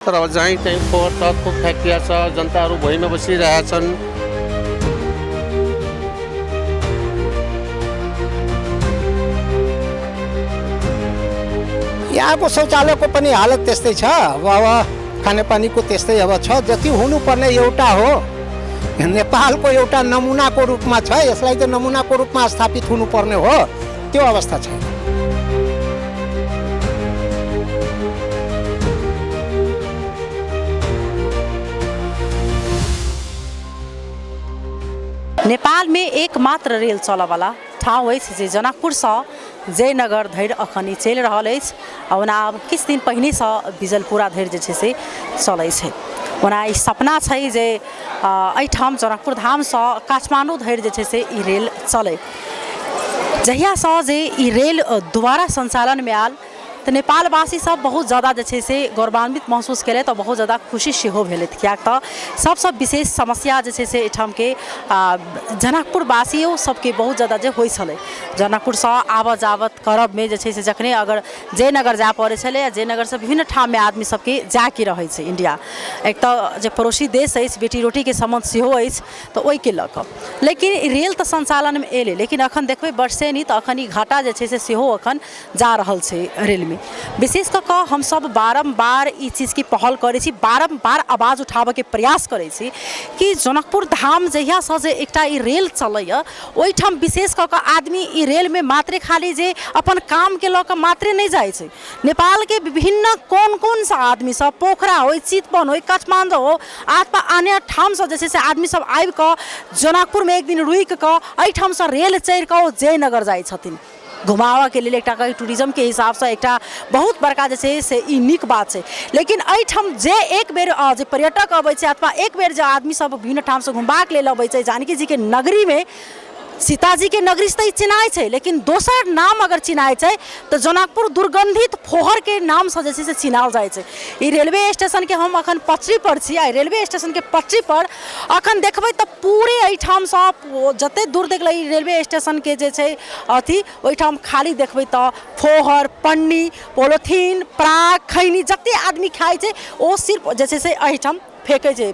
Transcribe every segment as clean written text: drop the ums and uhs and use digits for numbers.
तर अब जहीँ त्यहीँ फोहोर छ, थुक फ्याक्ट्रिया छ, जनताहरू भुइँमा बसिरहेछन्। यहाँको शौचालयको पनि हालत त्यस्तै छ। अब खानेपानीको त्यस्तै अब छ। जति हुनुपर्ने एउटा हो, नेपालको एउटा नमुनाको रूपमा छ। यसलाई त नमुनाको रूपमा स्थापित हुनुपर्ने हो, त्यो अवस्था छैन। नेपाल में एकमात्र रेल चलवाला ठाउँ अछि जे जनकपुर से जयनगर धरि अखनी चल रहा है। ओना अब किछु दिन पहिने से बिजलपुरा धरि जे छै से चलै छै। ओना ई सपना छै जे एहिठाम जनकपुर धाम से काठमांडू धरि जे छै से ई रेल चले। जहिया से जे ई रेल दोबारा संचालन में आयल तो नेपालवासी सब बहुत ज़्यादा जे से गौरवान्वित महसूस कले, तो बहुत ज़्यादा खुशी सेहो भेल। क्या तो सबसे विशेष समस्या जे से एठाम के जनकपुरवासियों सबके बहुत ज़्यादा जे होइ छले। जनकपुर से आबत जावत करब में जे से जखने अगर जयनगर जा पड़े छले, जयनगर से विभिन्न ठाम में आदमी सबके जाके रहे छे। इंडिया एक तो जे पड़ोसी देश है, बेटी रोटी के संबंध सेहो है, तो ओहि के लक लेकिन रेल तो संचालन में एले, लेकिन अखन देखबे वर्षे नहीं तो अखन ई घाटा जे से सेहो अखन जा रहल छे रेल में। विशेष करके हम सब बारंबार इस चीज़ की पहल करे छी, बारंबार आवाज़ उठावे के प्रयास करे छी कि जनकपुर धाम जहिया से जे एकटा ई रेल चलैया, ओहिठाम विशेष करके आदमी ई रेल में मात्रे खाली जे अपन काम के लऽ कऽ मात्रे नहीं जाए छे। नेपाल के विभिन्न कोन सा आदमी सब पोखरा हो, चितवन हो, काठमांडू हो, अन्य ठाम से जैसे आदमी सब आबि कऽ जनकपुर में एक दिन रुकि कऽ एहिठाम से रेल चढ़ि कऽ जयनगर जाए छथिन घुमावा के लिए। एक टूरिज्म के हिसाब से एक बहुत बड़का जे से ई नीक बात है। लेकिन एहिठाम जे एक बेर जे पर्यटक अबै छै अथवा एक बेर जे आदमी सब विभिन्न ठाम से घुमबाक लेल अबै छै, जानकी जी के नगरी में सीताजी के नगरी से चिन्हाय छै, लेकिन दोसर नाम अगर चिन्हाय छै तो जनकपुर दुर्गंधित फोहर के नाम से जैसे से चिन्हाल जाए छै। ई रेलवे स्टेशन के हम अखन पटरी पर छी। रेलवे स्टेशन के पटरी पर अखन देखबै तो पूरे एहिठाम से जते दूर देखले रेलवे स्टेशन के जे छै अथी ओहिठाम खाली देखबै तो फोहर, पन्नी, पोलोथीन, पराग, खैनी जते आदमी खाइ छै ओ सिर्फ जैसे से एहिठाम फेंकै छै।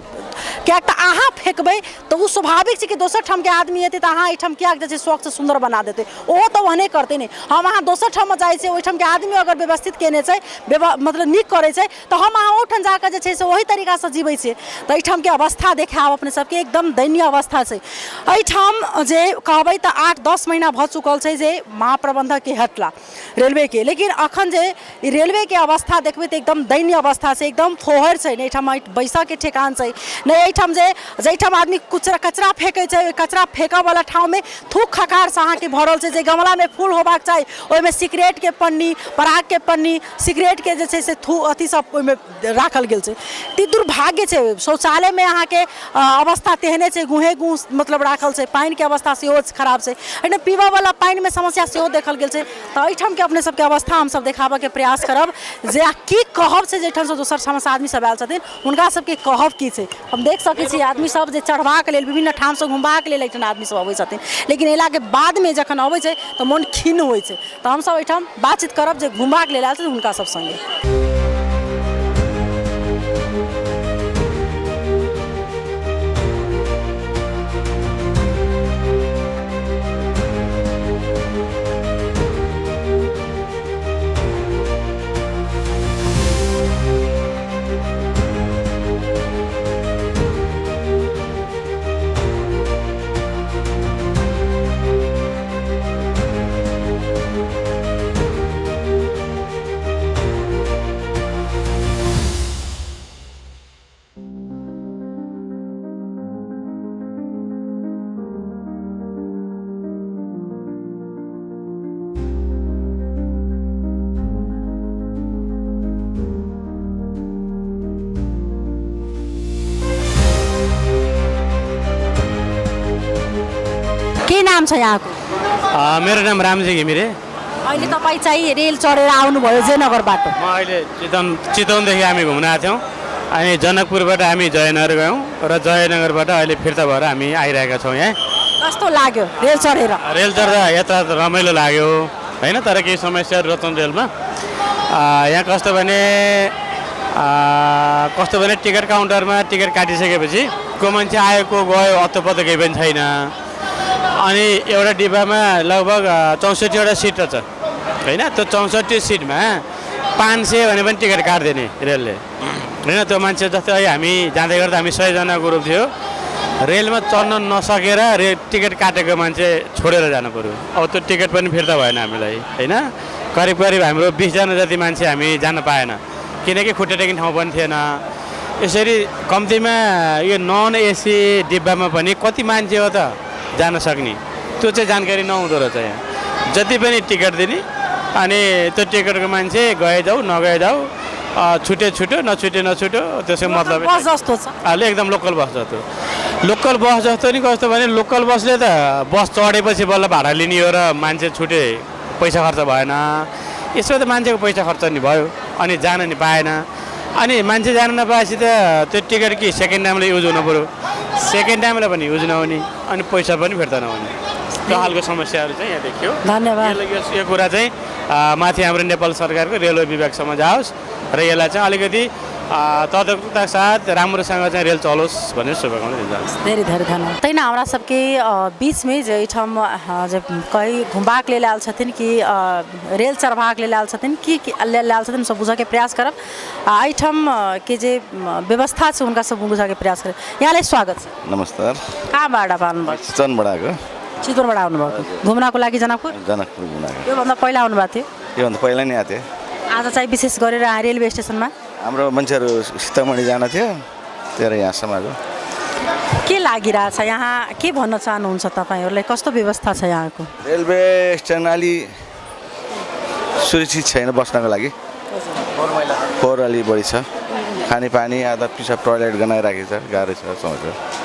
क्या अहाँ फेंकबै तो वो स्वाभाविक है कि दोसर ठाम के आदमी एते तो अहाँ एहिठाम क्या जैसे स्वच्छ सुंदर बना देते, वो तो वहने करते नहीं। हम अहाँ दोसर ठाम में जाए ओहिठाम के आदमी अगर व्यवस्थित केने छै, मतलब नीक करे छै, तो हम अहाँ ओठाम जाकर जे छै से वही तरीका से जीवे छे। तो एहिठाम के अवस्था देखाब अपने सबके एकदम दयनीय अवस्था छै। एहिठाम जे कहबै तो 8-10 महीना भ चुकल छै जे महाप्रबंधक के हटला रेलवे के, लेकिन अखन जे रेलवे के अवस्था देखबै तो एकदम दयनीय अवस्था छै। एकदम फोहर छै, एहिठाम बैसा के ठेकान छै नहीं। एहिठाम जहिठाम आदमी कचरा फेंकै छै, कचरा फेंकऽ वाला ठाव में थूक खकार से अहाँके भरल छै। जे गमला में फूल होबाक चाही ओहिमे सिगरेट के पन्नी, पराग के पन्नी, सिगरेट के जे छै से अथी सब ओहिमे राखल गेल छै। ती दुर्भाग्य छै। शौचालय में अहाँके अवस्था तेहने छै, गुहे गुह मतलब राखल छै। पानि के अवस्था सेहो खराब छै। एहिमे पीबऽ वाला पानि में समस्या सेहो देखल गेल छै। तो एहिठाम के अपने सबके अवस्था हम सब देखाबऽ के प्रयास करब जे की कहब से जेठाम से दोसर ठाम से आदमी सब आयल छथिन हुनका सबके कहब की छै। हम देख सकै छी आदमी सब जे चढ़बाक लेल विभिन्न ठाम से घुमबाक लेल एहिठाम आदमी सब अबै छथिन, लेकिन एला के बाद में जखन अबै छै तो मन खिन्न होइ छै। तो हम सब एहिठाम बातचीत करब जे घुमबाक लेल आयल छथिन हुनका सब संगे। के नाम छ यहाँको? मेरो नाम रामजी घिमिरे। अहिले तपाईँ चाहिँ रेल चढेर आउनुभयो जयनगरबाट। म अहिले चितवनदेखि हामी घुम्न आएको थियौँ। अनि जनकपुरबाट हामी जयनगर गयौँ र जयनगरबाट अहिले फिर्ता भएर हामी आइरहेका छौँ यहाँ। कस्तो लाग्यो रेल चढेर? रेल चढ्दा यात्रा रमाइलो लाग्यो होइन, तर केही समस्याहरू रतन रेलमा। यहाँ कस्तो भने कस्तो भने टिकट काउन्टरमा टिकट काटिसकेपछि को मान्छे आयो को गयो अत्तो पत्तो केही पनि छैन। अनि एउटा डिब्बामा लगभग 64वटा सिट रहेछ होइन। त्यो 64 सिटमा 500 भने पनि टिकट काट्दैन रेलले होइन। त्यो मान्छे जस्तै अहिले हामी जाँदै गर्दा हामी 100 जनाको ग्रुप थियो, रेलमा चढ्न नसकेर टिकट काटेको मान्छे छोडेर जानु पऱ्यो। अब त्यो टिकट पनि फिर्ता भएन हामीलाई होइन। करिब हाम्रो 20 जना जति मान्छे हामी जान पाएन, किनकि खुट्टा टेक्ने ठाउँ पनि थिएन। यसरी कम्तीमा यो नन एसी डिब्बामा पनि कति मान्छे हो त जान सक्ने, त्यो चाहिँ जानकारी नहुँदो रहेछ यहाँ। जति पनि टिकट दिने अनि त्यो टिकटको मान्छे गए जाऊ नगए जाऊ, छुट्यो नछुट्यो, त्यसको मतलब बस जस्तो छ अहिले एकदम लोकल बस जस्तो। लोकल बस जस्तो नि कस्तो भने लोकल बसले त बस चढेपछि बल्ल भाडा लिने हो र मान्छे छुटे पैसा खर्च भएन। यसमा त मान्छेको पैसा खर्च नि भयो अनि जान नि पाएन। अनि मान्छे जान नपाएपछि त त्यो टिकट कि सेकेन्ड टाइमले युज हुनु पऱ्यो, सेकेन्ड टाइमलाई पनि युज नहुने अनि पैसा पनि फिर्ता नहुने, त्यो खालको समस्याहरू चाहिँ यहाँ देखियो। धन्यवाद। यो कुरा चाहिँ माथि हाम्रो नेपाल सरकारको रेलवे विभागसम्म जाओस् र यसलाई चाहिँ अलिकति तदनुसार साथ राम्रोसँग चाहिँ रेल चलोस् भनेर शुभकामना दिन चाहन्छु। धेरै धेरै धन्यवाद। तैना हमरा सबके बीच में जे ठाम जे कई घुमबाक ले लाल छथिन कि रेल चढ़बाक ले लाल छथिन कि ले लाल छथिन सब बुझे के प्रयास करब। एहि ठाम के जे व्यवस्था छ उनका सब बुझे के प्रयास करे। यहाँलाई स्वागत छ। नमस्कार। कहाँबाट आउनुभएको? चितवनबाट चितवनबाट आउनुभएको घुम्नको लागि जनकपुर? जनकपुर घुम्नको। योभन्दा पहिला आउनुभएको थियो? योभन्दा पहिला नै आएको थिएँ। आज चाहिँ विशेष गरेर रेलवे स्टेसनमा हाम्रो मान्छेहरू सीतामढी जान थियो, त्यही यहाँसम्म आएको। के लागिरहेछ यहाँ, के भन्न चाहनुहुन्छ तपाईँहरूलाई? कस्तो व्यवस्था छ यहाँको? रेलवे स्टेसन अलि सुरक्षित छैन बस्नको लागि, फोहोर अलि बढी छ, खानेपानी आधा पिसाब टोयलेट गनाइराखेको छ, गाह्रो छ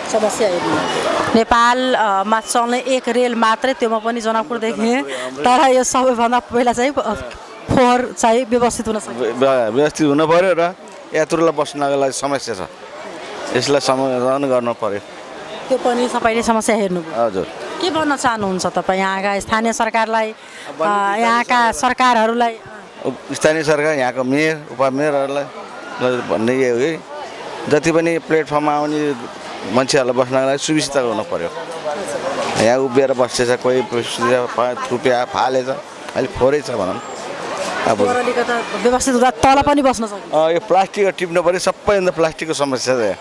समस्या। नेपालमा चल्ने एक रेल मात्रै, त्योमा पनि जनकपुरदेखि, तर यो सबैभन्दा पहिला चाहिँ फोहोर चाहिँ व्यवस्थित हुन सक्छ, व्यवस्थित हुनु पऱ्यो र यात्रुलाई बस्नको लागि समस्या छ, यसलाई समाधान गर्नु पऱ्यो। त्यो पनि सबैले समस्या हेर्नु। हजुर। के भन्न चाहनुहुन्छ तपाईँ यहाँका स्थानीय सरकारलाई, यहाँका सरकारहरूलाई? स्थानीय सरकार यहाँको मेयर उपमेयरहरूलाई भन्ने यही हो कि जति पनि प्लेटफर्ममा आउने मान्छेहरूलाई बस्नको लागि सुविस्ता गर्नु पऱ्यो। यहाँ उभिएर बसेछ, कोही थुप्या फालेछ, अहिले फोहोरै छ भनौँ। अब व्यवस्थित हुँदा तल पनि बस्न सक्छ। यो प्लास्टिक टिप्नु पऱ्यो, सबैभन्दा प्लास्टिकको समस्या छ यहाँ।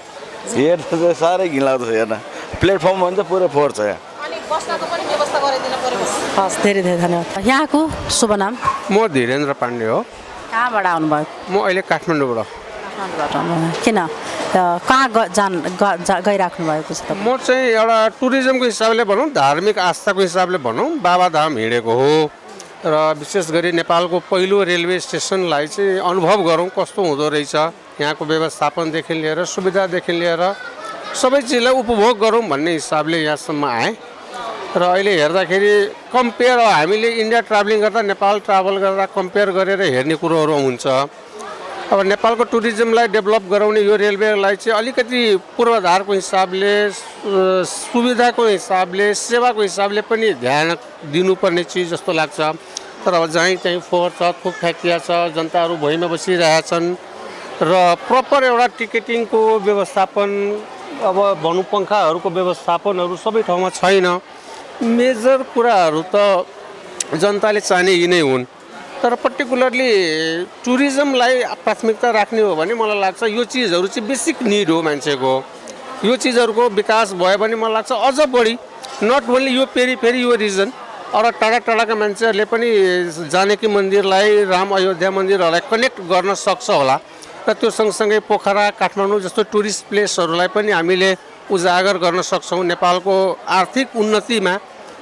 हेर्नु चाहिँ साह्रै घिनलाग्दो छ हेर्न, प्लेटफर्म भन्छ पुरै फोहोर छ यहाँ। हस्, धेरै धेरै धन्यवाद। यहाँको शुभ नाम? म धीरेन्द्र पाण्डे हो। कहाँबाट आउनुभयो? म अहिले काठमाडौँबाट। किन कहाँ गइराख्नु भएको छ? म चाहिँ एउटा टुरिज्मको हिसाबले भनौँ, धार्मिक आस्थाको हिसाबले भनौँ, बाबाधाम हिँडेको हो र विशेष गरी नेपालको पहिलो रेलवे स्टेसनलाई चाहिँ अनुभव गरौँ कस्तो हुँदो रहेछ, यहाँको व्यवस्थापनदेखि लिएर सुविधादेखि लिएर सबै चिजलाई उपभोग गरौँ भन्ने हिसाबले यहाँसम्म आएँ। र अहिले हेर्दाखेरि कम्पेयर हामीले इन्डिया ट्राभलिङ गर्दा नेपाल ट्राभल गर्दा कम्पेयर गरेर हेर्ने कुरोहरू हुन्छ। अब नेपालको टुरिज्मलाई डेभलप गराउने यो रेलवेलाई चाहिँ अलिकति पूर्वाधारको हिसाबले, सुविधाको हिसाबले, सेवाको हिसाबले पनि ध्यान दिनुपर्ने चिज जस्तो लाग्छ। तर अब जहीँ चाहिँ फोहोर छ, थुक फ्याँकिया छ, जनताहरू भुइँमा बसिरहेछन् र प्रपर एउटा टिकटिङको व्यवस्थापन, अब भनौँ पङ्खाहरूको व्यवस्थापनहरू सबै ठाउँमा छैन। मेजर कुराहरू त जनताले चाहने यी नै हुन्, तर पर्टिकुलरली टुरिज्मलाई प्राथमिकता राख्ने हो भने मलाई लाग्छ यो चिजहरू चाहिँ बेसिक निड हो मान्छेको। यो चिजहरूको विकास भयो भने मलाई लाग्छ अझ बढी, नट ओन्ली यो फेरि यो रिजन, अरू टाढा टाढाका मान्छेहरूले पनि जानकी मन्दिरलाई, राम अयोध्या मन्दिरहरूलाई कनेक्ट गर्न सक्छ होला। र त्यो सँगसँगै पोखरा, काठमाडौँ जस्तो टुरिस्ट प्लेसहरूलाई पनि हामीले उजागर गर्न सक्छौँ। नेपालको आर्थिक उन्नतिमा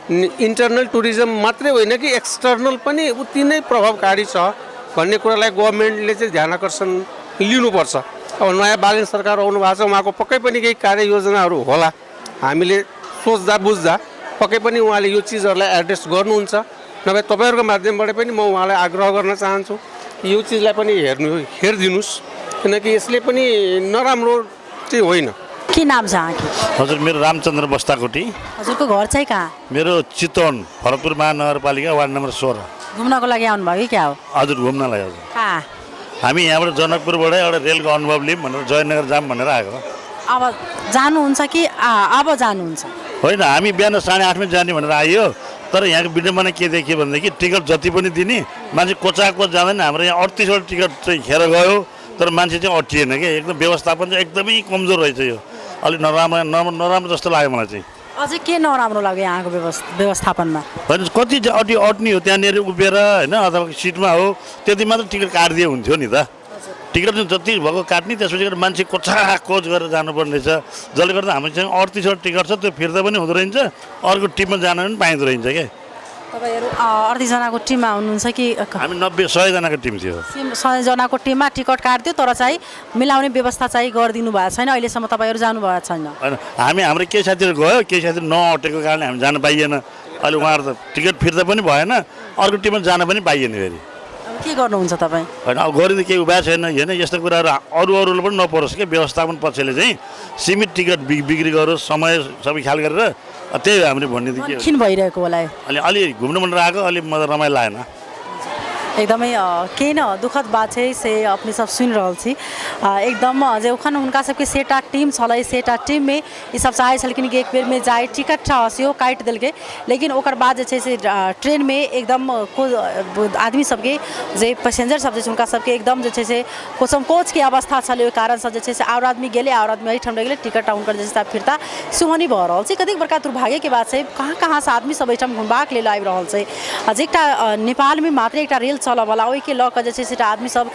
इन्टरनल टुरिज्म मात्रै होइन कि एक्सटर्नल पनि उति नै प्रभावकारी छ भन्ने कुरालाई गभर्मेन्टले चाहिँ ध्यान आकर्षण लिनुपर्छ। अब नयाँ बालन सरकार आउनु भएको छ, उहाँको पक्कै पनि केही कार्ययोजनाहरू होला, हामीले सोच्दा बुझ्दा पक्कै पनि उहाँले यो चिजहरूलाई एड्रेस गर्नुहुन्छ। नभए तपाईँहरूको माध्यमबाट पनि म उहाँलाई आग्रह गर्न चाहन्छु यो चिजलाई पनि हेरिदिनुहोस्, किनकि यसले पनि नराम्रो चाहिँ होइन। के नाम छ यहाँको? हजुर, मेरो रामचन्द्र बस्ताकोटी। हजुरको घर चाहिँ कहाँ? मेरो चितवन, भरतपुर महानगरपालिका वार्ड नम्बर 16। घुम्नको लागि आउनुभयो कि क्या हो? हजुर, घुम्नलाई। हजुर, कहाँ? हामी यहाँबाट जनकपुरबाट एउटा रेलको अनुभव लिउँ भनेर जयनगर जाम भनेर आएको अब जानुहुन्छ कि अब जानुहुन्छ? होइन, हामी बिहान 8:30 जाने भनेर आइयो। तर यहाँको विडम्बना के देखियो भनेदेखि टिकट जति पनि दिने मान्छे कोचाकोच जाँदैन। हाम्रो यहाँ 38वटा टिकट चाहिँ खेर गयो, तर मान्छे चाहिँ अटिएन कि। एकदम व्यवस्थापन चाहिँ एकदमै कमजोर रहेछ। यो अलिक नराम्रो जस्तो लाग्यो मलाई चाहिँ। अझै के नराम्रो लाग्यो यहाँको व्यवस्थापनमा? होइन, कति अट्ने हो त्यहाँनिर उभिएर होइन, अथवा सिटमा हो त्यति मात्र टिकट काटिदिए हुन्थ्यो नि त। टिकट चाहिँ जति भएको काट्ने, त्यसपछि मान्छे कोचाकोच गरेर जानुपर्ने रहेछ। जसले गर्दा हाम्रो चाहिँ 38वटा टिकट छ, त्यो फिर्ता पनि हुँदो रहेछ, अर्को टिममा जान पनि पाइँदो रहेछ क्या। तपाईँहरू 38जनाको टिममा हुनुहुन्छ कि? हामी 90-100जनाको टिम थियो। 100जनाको टिममा टिकट काट्यो, तर चाहिँ मिलाउने व्यवस्था चाहिँ गरिदिनु भएको छैन। अहिलेसम्म तपाईँहरू जानुभएको छैन? होइन, हाम्रो केही साथीहरू गयो, केही साथीहरू नअटेको कारणले हामी जान पाइएन। अहिले उहाँहरू त टिकट फिर्ता पनि भएन, अर्को टिममा जान पनि पाइएन फेरि। के गर्नुहुन्छ तपाईँ? होइन, अब गरिदिनु केही उपाय छैन। होइन, यस्तो कुराहरू अरूले पनि नपरोस् क्या। व्यवस्थापन पक्षले चाहिँ सीमित टिकट बिक्री गरोस्, समय सबै ख्याल गरेर। त्यही हामीले भन्ने थियो। किन भइरहेको होला? अलि घुम्नु मन आएको, अलि रमाइलो लागेन। एकदमै केही न दुखद बात है से अपने सब सुन रहल छी। एकदम जे उखन हुनका सबके सेटा टीम छलै, सेटा टीम में ई सब चाहे छलकिन कि एक बेर में जाए, टिकट सेहो काटि देलकै। लेकिन ओकर बाद जे छै से ट्रेन में एकदम आदमी सबके जे पैसेंजर सब जे छै हुनका सबके एकदम जे छै से कोच के अवस्था छलै। ओहि कारण से जे छै से और आदमी गेले, और आदमी एहिठाम रहि गेले, टिकट हुनकर जे छै फिरता सुहनी भऽ रहल छै। कतेक बड़का दुर्भाग्य के बात छै। कहाँ से आदमी सब एहिठाम घुमबाक लेल आबि रहल छै। जे एकटा नेपाल में मात्र एकटा रेल चलऽवला, ओहिके लऽ कऽ जे छै से आदमी सब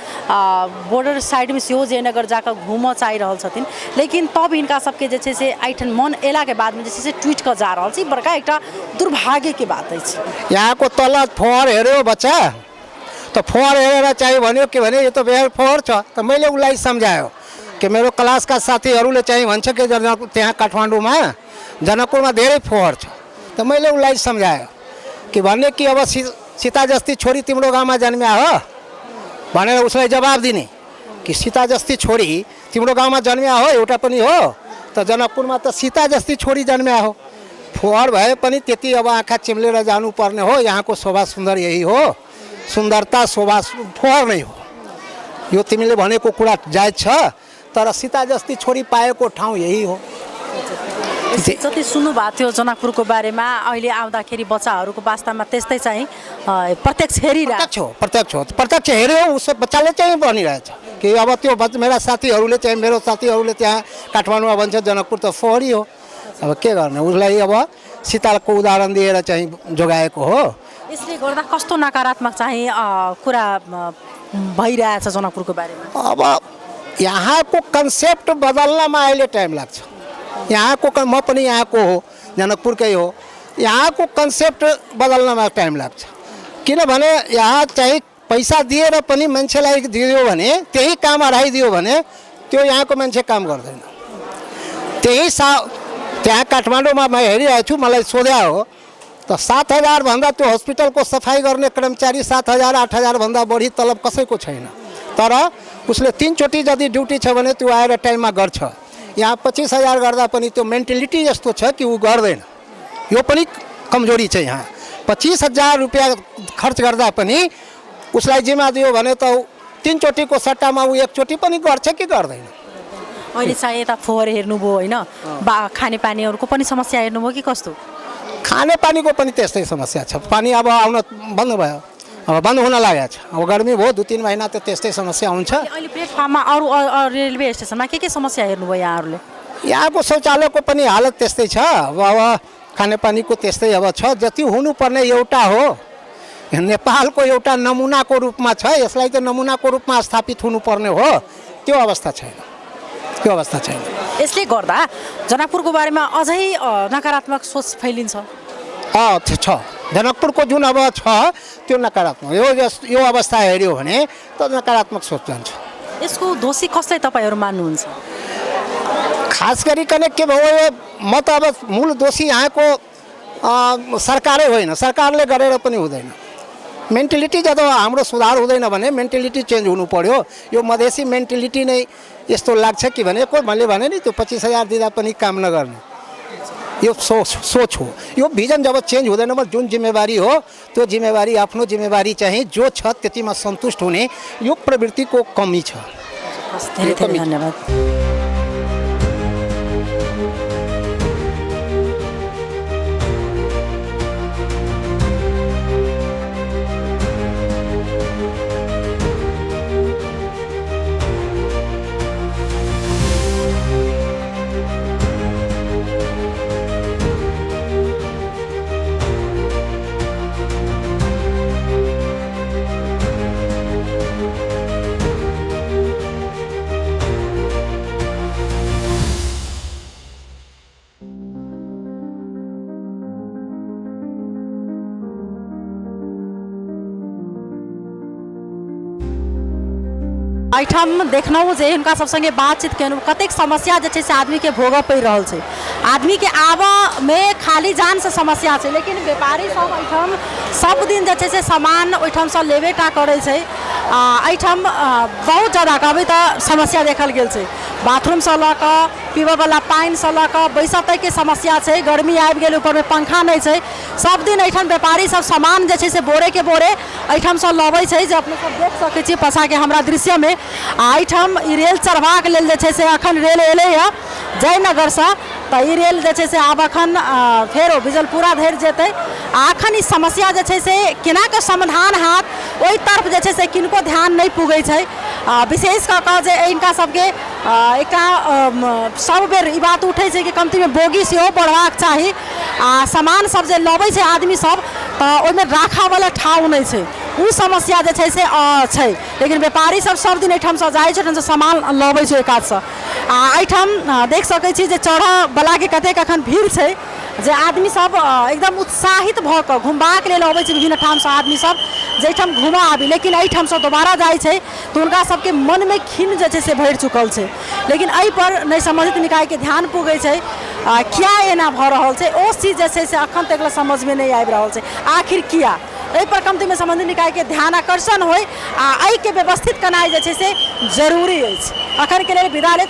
बॉर्डर साइड में सेहो जयनगर जाकर घूमऽ चाहि रहल छथिन। लेकिन तब हिनका सबके जे छै से एहिठाम मन एला के बाद में जे छै से ट्वीट कऽ जा रहल छै। बड़का एकटा दुर्भाग्य के बात अछि। यहाँ को तल फोहर हेऱ्यो बच्चा, तो फोहर हेरेर चाहिँ भन्यो के भने यो त बेहर फोहर छ। तो मैले उसलाई सम्झायो कि मेरो क्लास का साथीहरूले चाहिँ भन्छ कि त्यहाँ काठमाडौँमा जनकपुरमा धेरै फोहर छ। तो मैले उसलाई सम्झायो कि भन्ने कि अब सीता जस्ती छोरी तिम्रो गाउँमा जन्म्या हो भनेर उसलाई जवाब दिने कि सीता जस्ती छोरी तिम्रो गाउँमा जन्म्या हो एउटा पनि हो, त जनकपुरमा त सीता जस्ती छोरी जन्म्या हो। फोहर भए पनि त्यति अब आँखा चिम्लेर जानुपर्ने हो। यहाँको शोभा सुन्दर यही हो, सुन्दरता शोभा फोहर नै हो। यो तिमीले भनेको कुरा जायज छ, तर सीता जस्ती छोरी पाएको ठाउँ यही हो। जति सुन्नु भएको थियो जनकपुरको बारेमा, अहिले आउँदाखेरि बच्चाहरूको वास्तवमा त्यस्तै चाहिँ प्रत्यक्ष प्रत्यक्ष हेऱ्यो। उस बच्चाले चाहिँ भनिरहेछ कि अब त्यो मेरा साथीहरूले चाहिँ मेरो साथीहरूले त्यहाँ काठमाडौँमा भन्छ जनकपुर त फोहरी हो। अब के गर्ने, उसलाई अब सीताको उदाहरण दिएर चाहिँ जोगाएको हो। यसले गर्दा कस्तो नकारात्मक चाहिँ कुरा भइरहेछ जनकपुरको बारेमा? अब यहाँको कन्सेप्ट बदल्नमा अहिले टाइम लाग्छ। यहाँको म पनि यहाँको हो, जनकपुरकै हो। यहाँको कन्सेप्ट बदल्नमा टाइम लाग्छ। किनभने यहाँ चाहिँ पैसा दिएर पनि मान्छेलाई दियो भने, त्यही काम हराइदियो भने त्यो यहाँको मान्छे काम गर्दैन। त्यहाँ काठमाडौँमा म हेरिरहेको छु, मलाई सोध्या हो त 7,000 भन्दा त्यो हस्पिटलको सफाई गर्ने कर्मचारी 7,000 8,000 भन्दा बढी तलब कसैको छैन। तर उसले 3 चोटि यदि ड्युटी छ भने त्यो आएर टाइममा गर्छ। यहाँ 25,000 गर्दा पनि त्यो मेन्टालिटी यस्तो छ कि ऊ गर्दैन। यो पनि कमजोरी छ। यहाँ 25,000 रुपियाँ खर्च गर्दा पनि उसलाई जिम्मा दियो भने त 3 चोटिको सट्टामा ऊ 1 चोटि पनि गर्छ कि गर्दैन। अहिले चाहिँ यता फोहोर हेर्नुभयो होइन, खानेपानीहरूको पनि समस्या हेर्नुभयो कि कस्तो? खानेपानीको पनि त्यस्तै समस्या छ। पानी अब आउन बन्द भयो, अब बन्द हुन लागेको छ। अब गर्मी भयो 2-3 महिना त त्यस्तै समस्या हुन्छ। अहिले प्लेटफर्ममा अरू रेलवे स्टेसनमा के समस्या हेर्नुभयो यहाँहरूले? यहाँको शौचालयको पनि हालत त्यस्तै छ। अब खानेपानीको त्यस्तै अब छ। जति हुनुपर्ने एउटा हो, नेपालको एउटा नमुनाको रूपमा छ। यसलाई त नमुनाको रूपमा स्थापित हुनुपर्ने हो, त्यो अवस्था छैन। यसले गर्दा जनकपुरको बारेमा अझै नकारात्मक सोच फैलिन्छ। छ जनकपुरको जुन अब छ त्यो नकारात्मक। यो अवस्था हेऱ्यो भने त नकारात्मक सोच जान्छ। यसको दोषी कसलाई तपाईँहरू मान्नुहुन्छ? खास गरिकन के भयो, म त अब मूल दोषी यहाँको सरकारै होइन। सरकारले गरेर पनि हुँदैन। मेन्टालिटी जब हाम्रो सुधार हुँदैन भने मेन्टालिटी चेन्ज हुनु पर्यो। यो मधेसी मेन्टालिटी नै यस्तो लाग्छ कि भने मैले भने नि त्यो 25,000 दिँदा पनि काम नगर्ने। यो सोच हो, यो भिजन जब चेन्ज हुँदैन म जुन जिम्मेवारी हो त्यो जिम्मेवारी आफ्नो जिम्मेवारी चाहिँ जो छ त्यतिमा सन्तुष्ट हुने यो प्रवृत्तिको कमी छ। धेरै धेरै धन्यवाद। एहिठाम देखलहुँ जे हुनका सब संगे बातचीत केलहुँ, कतेक समस्या जे छै से आदमीके भोगऽ पड़ि रहल छै। आदमीके आबऽमे खाली जानसँ समस्या छै, लेकिन व्यापारी सब एहिठाम सब दिन जे छै से सामान ओहिठामसँ लेबेटा करै छै। एहिठाम बहुत ज्यादा कहबै तऽ समस्या देखल गेल छै। बाथरूमसँ लऽ कऽ पीबऽवला पानिसँ लऽ कऽ बैसऽ तकके समस्या छै। गर्मी आबि गेल, ऊपरमे पंखा नहि छै। सब दिन एहिठाम व्यापारी सब सामान जे छै से बोरेके बोरे एहिठामसँ लबै छै, जे अपने सब देख सकै छी पाछाके हमरा दृश्यमे। एहिठाम ई रेल चढ़बाक लेल जे छै से एखन रेल एलैए जयनगरसँ, तऽ ई रेल जे छै से आब एखन फेरो बिजलपुरा धरि जेतै। आ एखन ई समस्या जे छै से केनाके समाधान हैत ओहि तरफ जे छै से किनको ध्यान नहि पुगै छै। विशेष कऽ कऽ जे हिनका सबके एकटा सब बेर ई बात उठै छै कि कमतीमे बोगी सेहो बढ़बाक चाही। आ सामान सब जे लबै छै आदमी सब तऽ ओहिमे राखऽवला ठाउँ नहि छै, ओ समस्या जे छै से छै। लेकिन व्यापारी सब दिन एहिठामसँ जाइ छै, एहिठामसँ सामान लबै छै ओहि कातसँ। आ एहिठाम देख सकै छी जे चढ़ऽवलाके कतेक एखन भीड़ छै, जे आदमी सब एकदम उत्साहित भऽ कऽ घुमबाक लेल अबै छै विभिन्न ठामसँ आदमी सब जे एहिठाम घुमऽ आबी। लेकिन एहिठामसँ दोबारा जाइ छै तऽ हुनका सबके मनमे खिन्न जे छै से भरि चुकल छै। लेकिन एहिपर नहि सम्बन्धित निकायके ध्यान पुगै छै, किया एना भऽ रहल छै ओ चीज जे छै से एखन तक समझमे नहि आबि रहल छै। आखिर किया एहिपर कमतीमे सम्बन्धित निकायके ध्यान आकर्षण होइ आ एहिके व्यवस्थित केनाइ जे छै से जरूरी अछि। एखनके लेल विदा लेब।